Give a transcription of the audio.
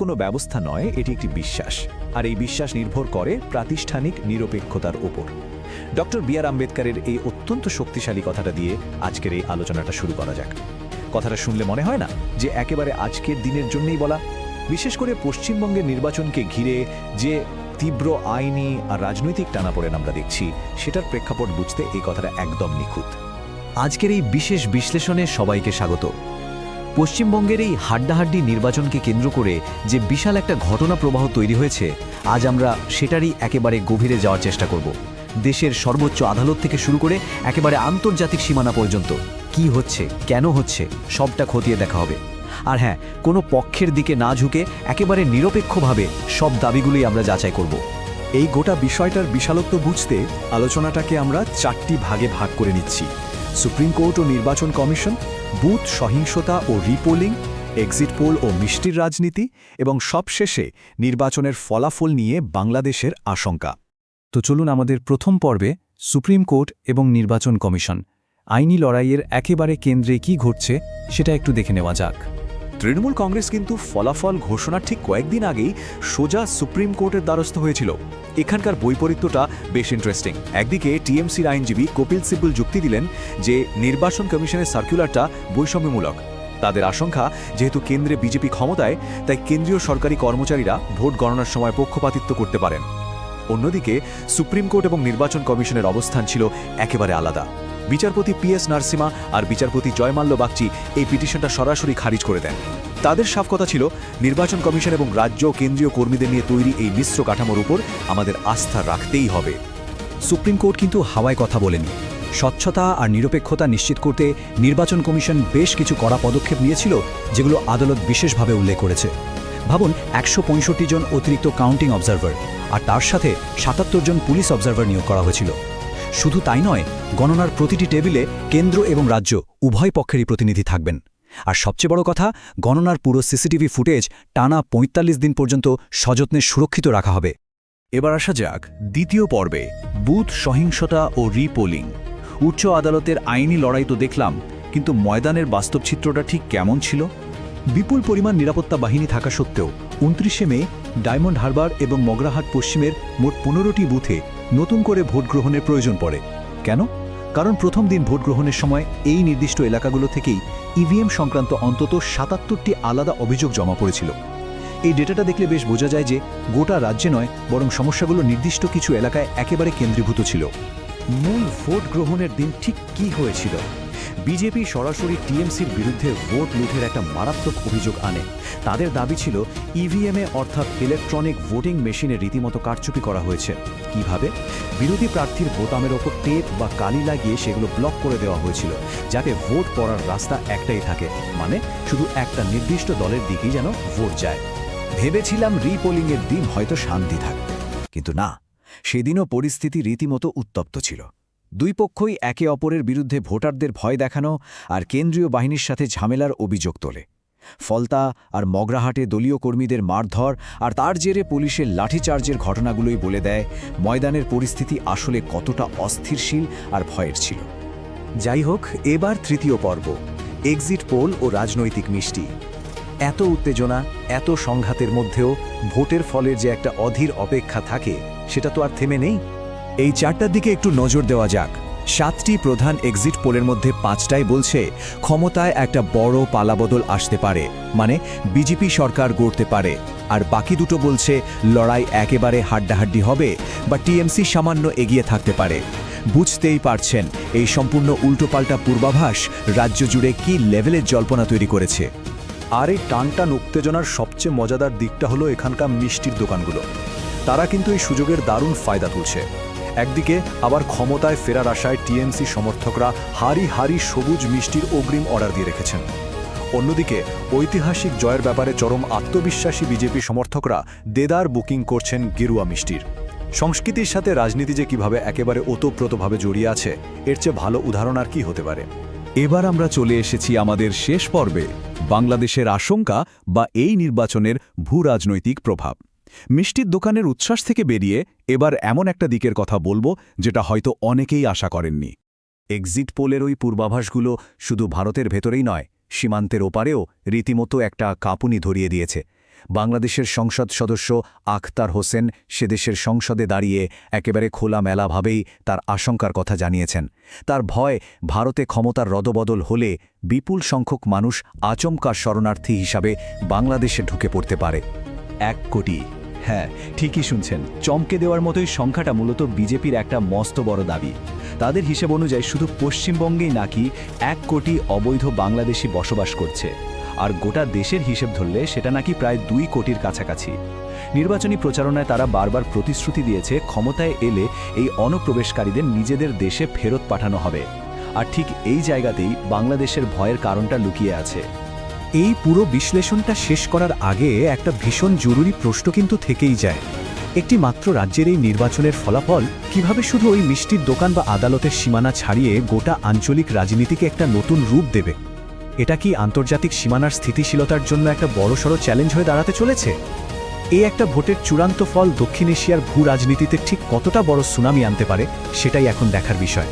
কোনো ব্যবস্থা নয়, এটি একটি বিশ্বাস, আর এই বিশ্বাস নির্ভর করে প্রাতিষ্ঠানিক নিরপেক্ষতার ওপর। Doctor B.R.. আম্বেদকরের এই অত্যন্ত শক্তিশালী কথাটা দিয়ে আজকের এই আলোচনাটা শুরু করা যাক। কথাটা শুনলে মনে হয় না যে একেবারে আজকের দিনের জন্যই বলা? বিশেষ করে পশ্চিমবঙ্গের নির্বাচনকে ঘিরে যে তীব্র আইনি আর রাজনৈতিক টানাপোড়েন আমরা দেখছি, সেটার প্রেক্ষাপট বুঝতে এই কথাটা একদম নিখুঁত। আজকের এই বিশেষ বিশ্লেষণে সবাইকে স্বাগত। পশ্চিমবঙ্গের এই হাড্ডাহাড্ডি নির্বাচনকে কেন্দ্র করে যে বিশাল একটা ঘটনা প্রবাহ তৈরি হয়েছে, আজ আমরা সেটারই একেবারে গভীরে যাওয়ার চেষ্টা করব। দেশের সর্বোচ্চ আদালত থেকে শুরু করে একেবারে আন্তর্জাতিক সীমানা পর্যন্ত কি হচ্ছে, কেন হচ্ছে, সবটা খতিয়ে দেখা হবে। আর হ্যাঁ, কোনো পক্ষের দিকে না ঝুঁকে একেবারে নিরপেক্ষভাবে সব দাবিগুলোই আমরা যাচাই করব। এই গোটা বিষয়টার বিশালত্ব বুঝতে আলোচনাটাকে আমরা 4টি ভাগে ভাগ করে নিচ্ছি: সুপ্রিম কোর্ট ও নির্বাচন কমিশন, বুথ সহিংসতা ও রিপোলিং, এক্সিট পোল ও মিষ্টির রাজনীতি, এবং সবশেষে নির্বাচনের ফলাফল নিয়ে বাংলাদেশের আশঙ্কা। তো চলুন আমাদের প্রথম পর্বে সুপ্রিম কোর্ট এবং নির্বাচন কমিশন আইনি লড়াইয়ের একেবারে কেন্দ্রে কি ঘটছে সেটা একটু দেখে নেওয়া যাক। তৃণমূল কংগ্রেস কিন্তু ফলাফল ঘোষণার ঠিক কয়েকদিন আগেই সোজা সুপ্রিম কোর্টের দ্বারস্থ হয়েছিল। এখানকার বৈপরীত্যটা বেশ ইন্টারেস্টিং। একদিকে টিএমসির আইনজীবী কপিল সিব্বল যুক্তি দিলেন যে নির্বাচন কমিশনের সার্কুলারটা বৈষম্যমূলক। তাদের আশঙ্কা, যেহেতু কেন্দ্রে বিজেপি ক্ষমতায়, তাই কেন্দ্রীয় সরকারি কর্মচারীরা ভোট গণনার সময় পক্ষপাতিত্ব করতে পারেন। অন্যদিকে সুপ্রিম কোর্ট এবং নির্বাচন কমিশনের অবস্থান ছিল একেবারে আলাদা। বিচারপতি পি.এস. নরসিমা আর বিচারপতি জয়মাল্য বাগচি এই পিটিশনটা সরাসরি খারিজ করে দেন। তাদের সাফ কথা ছিল, নির্বাচন কমিশন এবং রাজ্য কেন্দ্রীয় কর্মীদের নিয়ে তৈরি এই মিশ্র কাঠামোর উপর আমাদের আস্থা রাখতেই হবে। সুপ্রিম কোর্ট কিন্তু হাওয়ায় কথা বলেনি। স্বচ্ছতা আর নিরপেক্ষতা নিশ্চিত করতে নির্বাচন কমিশন বেশ কিছু কড়া পদক্ষেপ নিয়েছিল, যেগুলো আদালত বিশেষভাবে উল্লেখ করেছে। ভাবুন, 165 জন অতিরিক্ত কাউন্টিং অবজারভার আর তার সাথে 77 জন পুলিশ অবজারভার নিয়োগ করা হয়েছিল। শুধু তাই নয়, গণনার প্রতিটি টেবিলে কেন্দ্র এবং রাজ্য উভয় পক্ষেরই প্রতিনিধি থাকবেন। আর সবচেয়ে বড় কথা, গণনার পুরো সিসিটিভি ফুটেজ টানা 45 দিন পর্যন্ত সযত্নে সুরক্ষিত রাখা হবে। এবার আসা যাক দ্বিতীয় পর্বে, বুথ সহিংসতা ও রিপোলিং। উচ্চ আদালতের আইনি লড়াই তো দেখলাম, কিন্তু ময়দানের বাস্তব চিত্রটা ঠিক কেমন ছিল? বিপুল পরিমাণ নিরাপত্তা বাহিনী থাকা সত্ত্বেও 29শে মে ডায়মন্ড হারবার এবং মগরাহাট পশ্চিমের মোট 15টি বুথে নতুন করে ভোট গ্রহণের প্রয়োজন পড়ে। কেন? কারণ প্রথম দিন ভোট গ্রহণের সময় এই নির্দিষ্ট এলাকাগুলো থেকেই ইভিএম সংক্রান্ত অন্তত 77টি আলাদা অভিযোগ জমা পড়েছিল। এই ডেটাটা দেখলে বেশ বোঝা যায় যে গোটা রাজ্যে নয়, বরং সমস্যাগুলো নির্দিষ্ট কিছু এলাকায় একেবারে কেন্দ্রীভূত ছিল। মূল ভোট গ্রহণের দিন ঠিক কী হয়েছিল? বিজেপি সরাসরি টিএমসির বিরুদ্ধে ভোট লুঠের একটা মারাত্মক অভিযোগ আনে। তাদের দাবি ছিল ইভিএমে অর্থাৎ ইলেকট্রনিক ভোটিং মেশিনে রীতিমতো কারচুপি করা হয়েছে। কিভাবে? বিরোধী প্রার্থীর বোতামের ওপর টেপ বা কালি লাগিয়ে সেগুলো ব্লক করে দেওয়া হয়েছিল, যাতে ভোট পড়ার রাস্তা একটাই থাকে, মানে শুধু একটা নির্দিষ্ট দলের দিকেই যেন ভোট যায়। ভেবেছিলাম রিপোলিংয়ের দিন হয়তো শান্তি থাকবে, কিন্তু না, সেদিনও পরিস্থিতি রীতিমতো উত্তপ্ত ছিল। দুই পক্ষই একে অপরের বিরুদ্ধে ভোটারদের ভয় দেখানো আর কেন্দ্রীয় বাহিনীর সাথে ঝামেলার অভিযোগ তোলে। ফলতা আর মগরাহাটে দলীয় কর্মীদের মারধর আর তার জেরে পুলিশের লাঠিচার্জের ঘটনাগুলোই বলে দেয় ময়দানের পরিস্থিতি আসলে কতটা অস্থিরশীল আর ভয়ের ছিল। যাই হোক, এবার তৃতীয় পর্ব, এক্সিট পোল ও রাজনৈতিক মিষ্টি। এত উত্তেজনা, এত সংঘাতের মধ্যেও ভোটের ফলের যে একটা অধীর অপেক্ষা থাকে, সেটা তো আর থেমে নেই। এই 4টার দিকে একটু নজর দেওয়া যাক। 7টি প্রধান এক্সিট পোলের মধ্যে 5টাই বলছে ক্ষমতায় একটা বড় পালাবদল আসতে পারে, মানে বিজেপি সরকার গড়তে পারে, আর বাকি দুটো বলছে লড়াই একেবারে হাড্ডাহাড্ডি হবে বা টিএমসি সামান্য এগিয়ে থাকতে পারে। বুঝতেই পারছেন এই সম্পূর্ণ উল্টোপাল্টা পূর্বাভাস রাজ্য জুড়ে কী লেভেলের জল্পনা তৈরি করেছে। আর এই টানটান উত্তেজনার সবচেয়ে মজাদার দিকটা হলো এখানকার মিষ্টির দোকানগুলো। তারা কিন্তু এই সুযোগের দারুণ ফায়দা তুলছে। একদিকে আবার ক্ষমতায় ফেরার আশায় টিএমসি সমর্থকরা হারি হারি সবুজ মিষ্টির অগ্রিম অর্ডার দিয়ে রেখেছেন। অন্যদিকে ঐতিহাসিক জয়ের ব্যাপারে চরম আত্মবিশ্বাসী বিজেপি সমর্থকরা দেদার বুকিং করছেন গেরুয়া মিষ্টির। সংস্কৃতির সাথে রাজনীতি যে কিভাবে একেবারে ওতপ্রোতভাবে জড়িয়ে আছে, এর চেয়ে ভালো উদাহরণ আর কি হতে পারে। এবার আমরা চলে এসেছি আমাদের শেষ পর্বে, বাংলাদেশের আশঙ্কা বা এই নির্বাচনের ভূ রাজনৈতিক প্রভাব। মিষ্টির দোকানের উচ্ছ্বাস থেকে বেরিয়ে এবার এমন একটা দিকের কথা বলবো যেটা হয়তো অনেকেই আশা করেননি। এক্সিট পোলের ওই পূর্বাভাসগুলো শুধু ভারতের ভেতরেই নয়, সীমান্তের ওপারেও রীতিমতো একটা কাঁপুনি ধরিয়ে দিয়েছে। বাংলাদেশের সংসদ সদস্য আখতার হোসেন সে দেশের সংসদে দাঁড়িয়ে একেবারে খোলামেলাভাবেই তার আশঙ্কার কথা জানিয়েছেন। তার ভয় ভারতে ক্ষমতার রদবদল হলে বিপুল সংখ্যক মানুষ আচমকা শরণার্থী হিসাবে বাংলাদেশে ঢুকে পড়তে পারে। 1 কোটি, হ্যাঁ ঠিকই শুনছেন, চমকে দেওয়ার মতোই সংখ্যাটা মূলত বিজেপির একটা মস্ত বড় দাবি। তাদের হিসেব অনুযায়ী শুধু পশ্চিমবঙ্গেই নাকি 1 কোটি অবৈধ বাংলাদেশি বসবাস করছে, আর গোটা দেশের হিসেব ধরলে সেটা নাকি প্রায় 2 কোটির কাছাকাছি। নির্বাচনী প্রচারণায় তারা বারবার প্রতিশ্রুতি দিয়েছে ক্ষমতায় এলে এই অনুপ্রবেশকারীদের নিজেদের দেশে ফেরত পাঠানো হবে। আর ঠিক এই জায়গাতেই বাংলাদেশের ভয়ের কারণটা লুকিয়ে আছে। এই পুরো বিশ্লেষণটা শেষ করার আগে একটা ভীষণ জরুরি প্রশ্ন কিন্তু থেকেই যায়। একটি মাত্র রাজ্যের এই নির্বাচনের ফলাফল কিভাবে শুধু ওই মিষ্টির দোকান বা আদালতের সীমানা ছাড়িয়ে গোটা আঞ্চলিক রাজনীতিকে একটা নতুন রূপ দেবে? এটা কি আন্তর্জাতিক সীমানার স্থিতিশীলতার জন্য একটা বড়সড় চ্যালেঞ্জ হয়ে দাঁড়াতে চলেছে? এই একটা ভোটের চূড়ান্ত ফল দক্ষিণ এশিয়ার ভূ রাজনীতিতে ঠিক কতটা বড় সুনামি আনতে পারে, সেটাই এখন দেখার বিষয়।